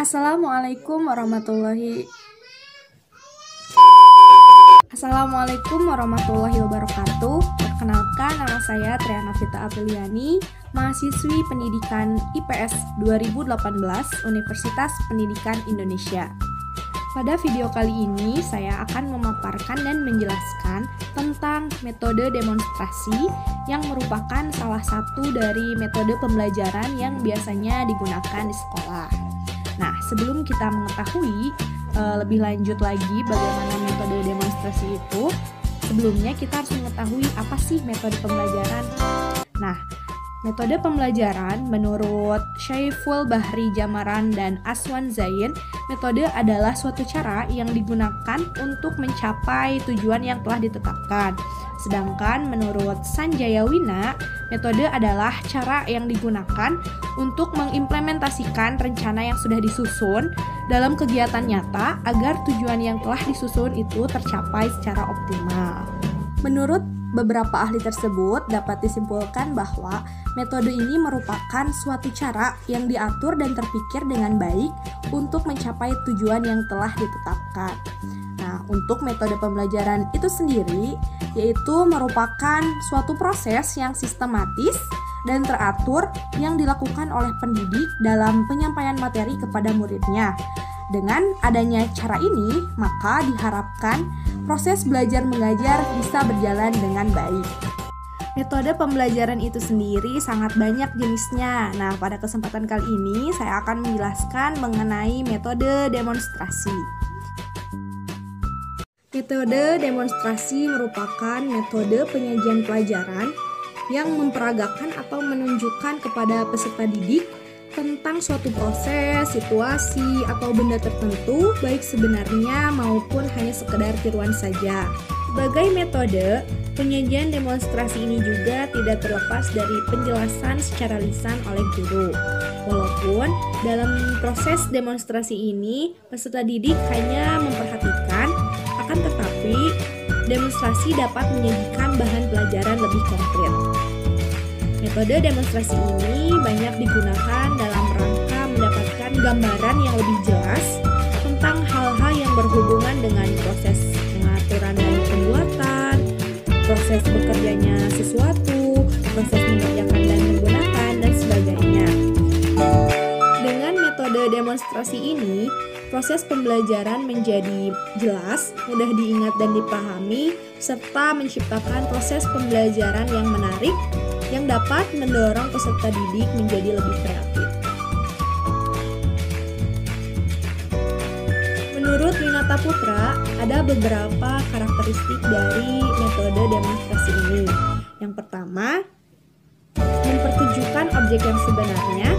Assalamualaikum warahmatullahi wabarakatuh. Perkenalkan, nama saya Triana Vita Apriliani, mahasiswi pendidikan IPS 2018 Universitas Pendidikan Indonesia. Pada video kali ini, saya akan memaparkan dan menjelaskan tentang metode demonstrasi yang merupakan salah satu dari metode pembelajaran yang biasanya digunakan di sekolah. Nah, sebelum kita mengetahui lebih lanjut lagi bagaimana metode demonstrasi itu, sebelumnya kita harus mengetahui apa sih metode pembelajaran. Nah, metode pembelajaran menurut Syaiful Bahri Jamaran dan Aswan Zain, metode adalah suatu cara yang digunakan untuk mencapai tujuan yang telah ditetapkan. Sedangkan menurut Sanjaya Wina, metode adalah cara yang digunakan untuk mengimplementasikan rencana yang sudah disusun dalam kegiatan nyata agar tujuan yang telah disusun itu tercapai secara optimal. Menurut beberapa ahli tersebut, dapat disimpulkan bahwa metode ini merupakan suatu cara yang diatur dan terpikir dengan baik untuk mencapai tujuan yang telah ditetapkan. Nah, untuk metode pembelajaran itu sendiri, yaitu merupakan suatu proses yang sistematis dan teratur yang dilakukan oleh pendidik dalam penyampaian materi kepada muridnya. Dengan adanya cara ini, maka diharapkan proses belajar mengajar bisa berjalan dengan baik. Metode pembelajaran itu sendiri sangat banyak jenisnya. Nah, pada kesempatan kali ini saya akan menjelaskan mengenai metode demonstrasi. Metode demonstrasi merupakan metode penyajian pelajaran yang memperagakan atau menunjukkan kepada peserta didik tentang suatu proses, situasi, atau benda tertentu, baik sebenarnya maupun hanya sekedar tiruan saja. Sebagai metode, penyajian demonstrasi ini juga tidak terlepas dari penjelasan secara lisan oleh guru. Walaupun dalam proses demonstrasi ini, peserta didik hanya memperhatikan, akan tetapi demonstrasi dapat menyajikan bahan pelajaran lebih konkret. Metode demonstrasi ini banyak digunakan dalam rangka mendapatkan gambaran yang lebih jelas tentang hal-hal yang berhubungan dengan proses pengaturan dan pembuatan, proses bekerjanya sesuatu, proses mengerjakan dan menggunakan, dan sebagainya. Dengan metode demonstrasi ini, proses pembelajaran menjadi jelas, mudah diingat dan dipahami, serta menciptakan proses pembelajaran yang menarik yang dapat mendorong peserta didik menjadi lebih kreatif. Menurut Winata Putra, ada beberapa karakteristik dari metode demonstrasi ini. Yang pertama, mempertunjukkan objek yang sebenarnya.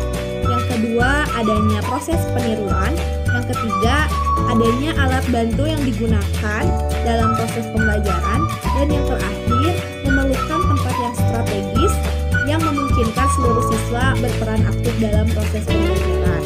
Yang kedua, adanya proses peniruan. Yang ketiga, adanya alat bantu yang digunakan dalam proses pembelajaran. Dan yang terakhir, memerlukan tempat yang strategis yang memungkinkan seluruh siswa berperan aktif dalam proses pembelajaran.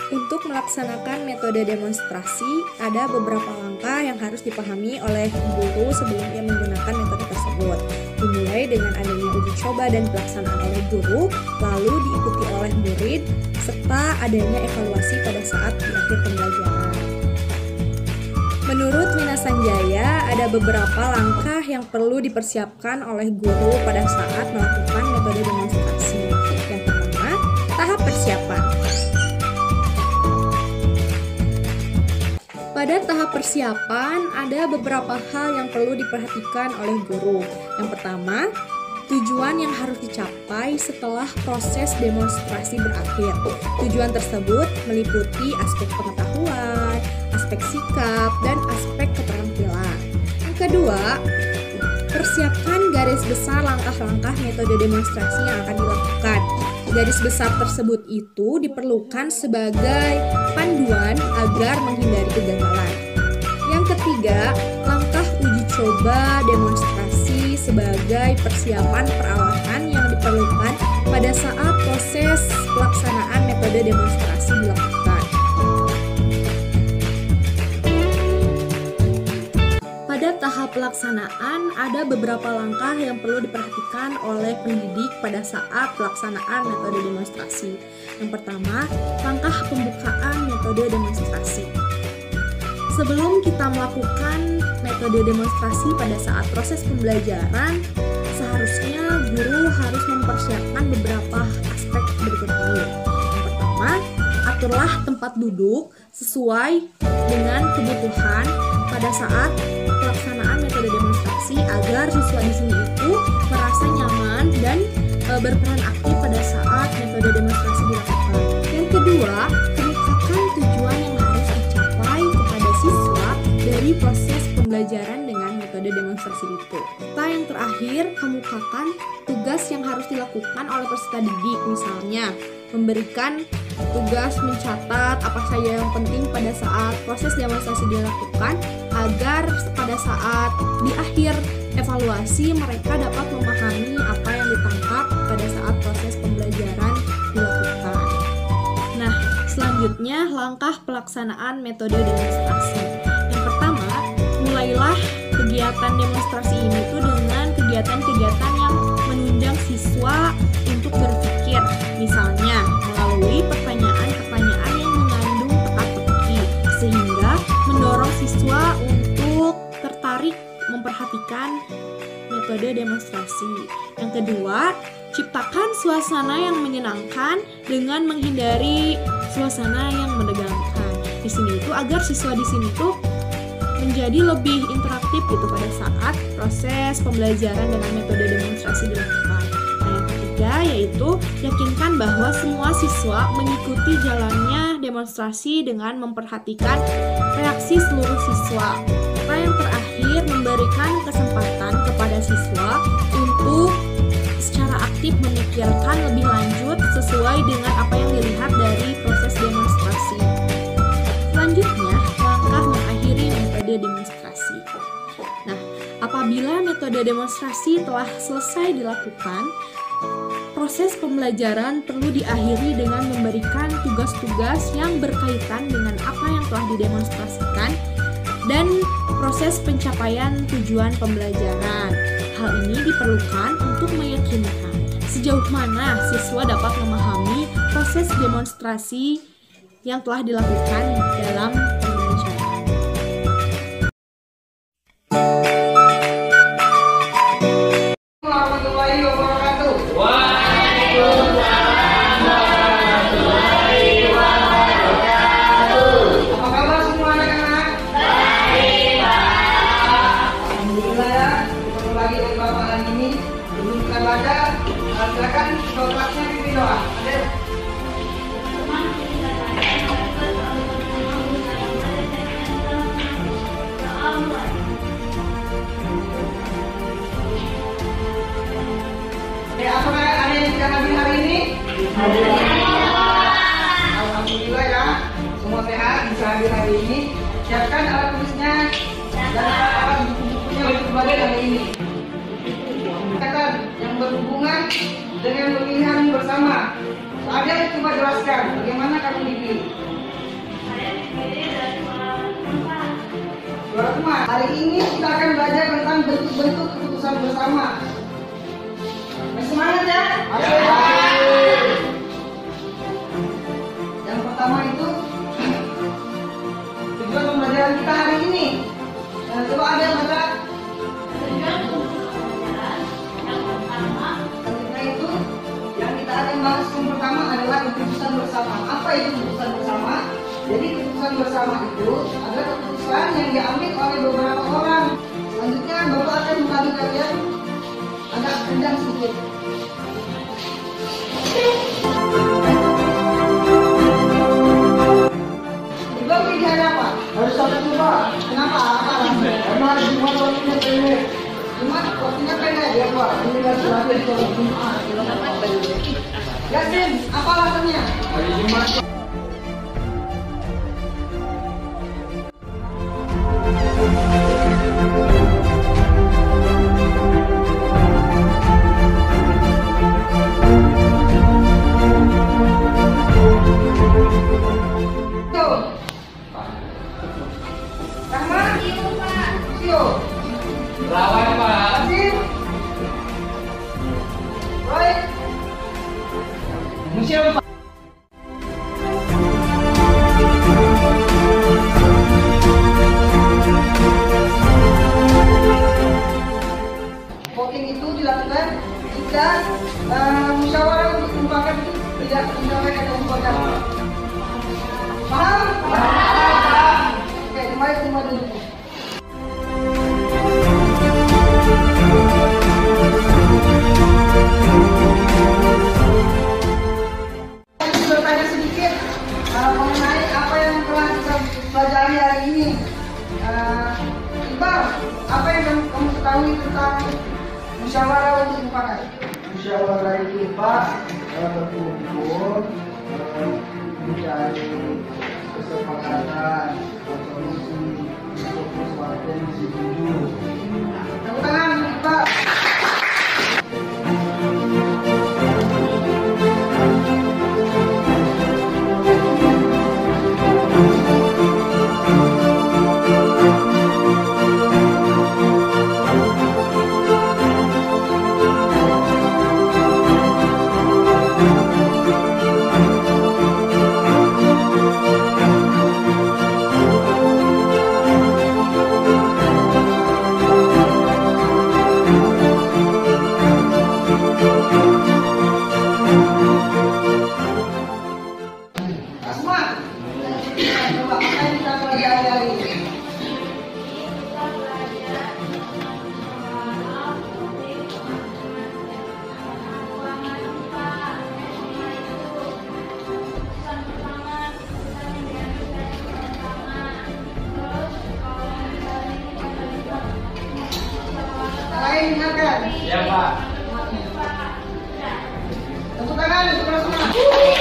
Untuk melaksanakan metode demonstrasi, ada beberapa langkah yang harus dipahami oleh guru sebelum ia menggunakan metode tersebut. Dimulai dengan adanya uji coba dan pelaksanaan oleh guru, lalu diikuti oleh murid, serta adanya evaluasi pada saat di akhir pembelajaran. Menurut Wina Sanjaya, ada beberapa langkah yang perlu dipersiapkan oleh guru pada saat melakukan metode demonstrasi. Yang pertama, tahap persiapan. Pada tahap persiapan, ada beberapa hal yang perlu diperhatikan oleh guru. Yang pertama, tujuan yang harus dicapai setelah proses demonstrasi berakhir. Tujuan tersebut meliputi aspek pengetahuan, aspek sikap, dan aspek keterampilan. Yang kedua, persiapkan garis besar langkah-langkah metode demonstrasi yang akan dilakukan. Garis besar tersebut itu diperlukan sebagai panduan agar menghindari kegagalan. Yang ketiga, langkah uji coba demonstrasi sebagai persiapan peralatan yang diperlukan pada saat proses pelaksanaan metode demonstrasi dilakukan. Pada tahap hal pelaksanaan, ada beberapa langkah yang perlu diperhatikan oleh pendidik pada saat pelaksanaan metode demonstrasi. Yang pertama, langkah pembukaan metode demonstrasi. Sebelum kita melakukan metode demonstrasi pada saat proses pembelajaran, seharusnya guru harus mempersiapkan beberapa aspek berikut ini. Yang pertama, aturlah tempat duduk sesuai dengan kebutuhan pada saat pelaksanaan metode demonstrasi agar siswa di sini itu merasa nyaman dan berperan aktif pada saat metode demonstrasi dilakukan. Yang kedua, kemukakan tujuan yang harus dicapai kepada siswa dari proses pembelajaran dengan metode demonstrasi itu. Serta yang terakhir, kemukakan tugas yang harus dilakukan oleh peserta didik, misalnya memberikan tugas mencatat apa saja yang penting pada saat proses demonstrasi dilakukan agar pada saat di akhir evaluasi mereka dapat memahami apa yang ditangkap pada saat proses pembelajaran dilakukan. Nah, selanjutnya langkah pelaksanaan metode demonstrasi. Yang pertama, mulailah kegiatan demonstrasi ini tuh dengan kegiatan-kegiatan yang menunjang siswa untuk berpikir, misalnya melalui pertanyaan-pertanyaan yang mengandung teka-teki, sehingga mendorong siswa untuk tertarik memperhatikan metode demonstrasi. Yang kedua, ciptakan suasana yang menyenangkan dengan menghindari suasana yang menegangkan. Di sini itu agar siswa di sini tuh menjadi lebih interaktif gitu pada saat proses pembelajaran dengan metode demonstrasi dilakukan. Nah, yang ketiga yaitu yakinkan bahwa semua siswa mengikuti jalannya demonstrasi dengan memperhatikan reaksi seluruh siswa. Nah, yang terakhir memberikan kesempatan kepada siswa untuk secara aktif memikirkan lebih lanjut sesuai dengan apa yang dilihat dari proses demonstrasi. Selanjutnya, langkah mengakhiri metode demonstrasi. Nah, apabila metode demonstrasi telah selesai dilakukan, proses pembelajaran perlu diakhiri dengan memberikan tugas-tugas yang berkaitan dengan apa yang telah didemonstrasikan dan proses pencapaian tujuan pembelajaran. Hal ini diperlukan untuk meyakinkan sejauh mana siswa dapat memahami proses demonstrasi yang telah dilakukan dalam pembelajaran. Warahmatullahi wabarakatuh. Apa kabar semua anak-anak? Baik, Pak. Alhamdulillah ya, ketemu lagi dengan Bapak hari ini. Sebelum kita baca, silakan kelasnya pimpin doa. Ayo. Apakah ada yang sudah hadir hari ini? Alhamdulillah ya, semua sehat bisa hadir hari ini. Siapkan alat tulisnya dan alat buku-bukunya untuk berbagai hari ini. Kata yang berhubungan dengan pemilihan bersama. Ada yang coba jelaskan bagaimana kamu dipilih? Saya dipilih dari suara teman. Hari ini kita akan belajar tentang bentuk-bentuk keputusan bersama. Semangat ya. Yang pertama itu tujuan pembelajaran kita hari ini. Coba ada yang baca. Tujuan pembelajaran yang pertama. Selanjutnya itu yang kita akan bahas yang pertama adalah keputusan bersama. Apa itu keputusan bersama? Jadi keputusan bersama itu adalah keputusan yang diambil oleh beberapa orang. Selanjutnya Bapak akan membagi kalian agak panjang sedikit. Coba pilihan apa? Harus sampai coba. Kenapa? Apa alasannya? Karena Jumat waktunya pendek. Jumat waktunya pendek ya Pak. Ini kan suratnya di sholat Jumat. Yasin, apa alasannya? Hari Jumat. Sio. siapa? Voting itu dilakukan jika musyawarah untuk mufakat itu tidak mencapai kata mufakat. Paham? Paham. Oke, kembali ke tempat duduk. Bertanya sedikit mengenai apa yang telah kita pelajari hari ini. Iqbal, apa yang kamu ketahui tentang musyawarah untuk mufakat? Musyawarah itu Pak berkumpul mencari kesepakatan solusi untuk sesuatu yang dituju. Tepuk tangan, Iqbal. Asma, coba apa yang kita pelajari hari ini? Lain ingatkan. Ya Pak. Tepuk tangan untuk semua.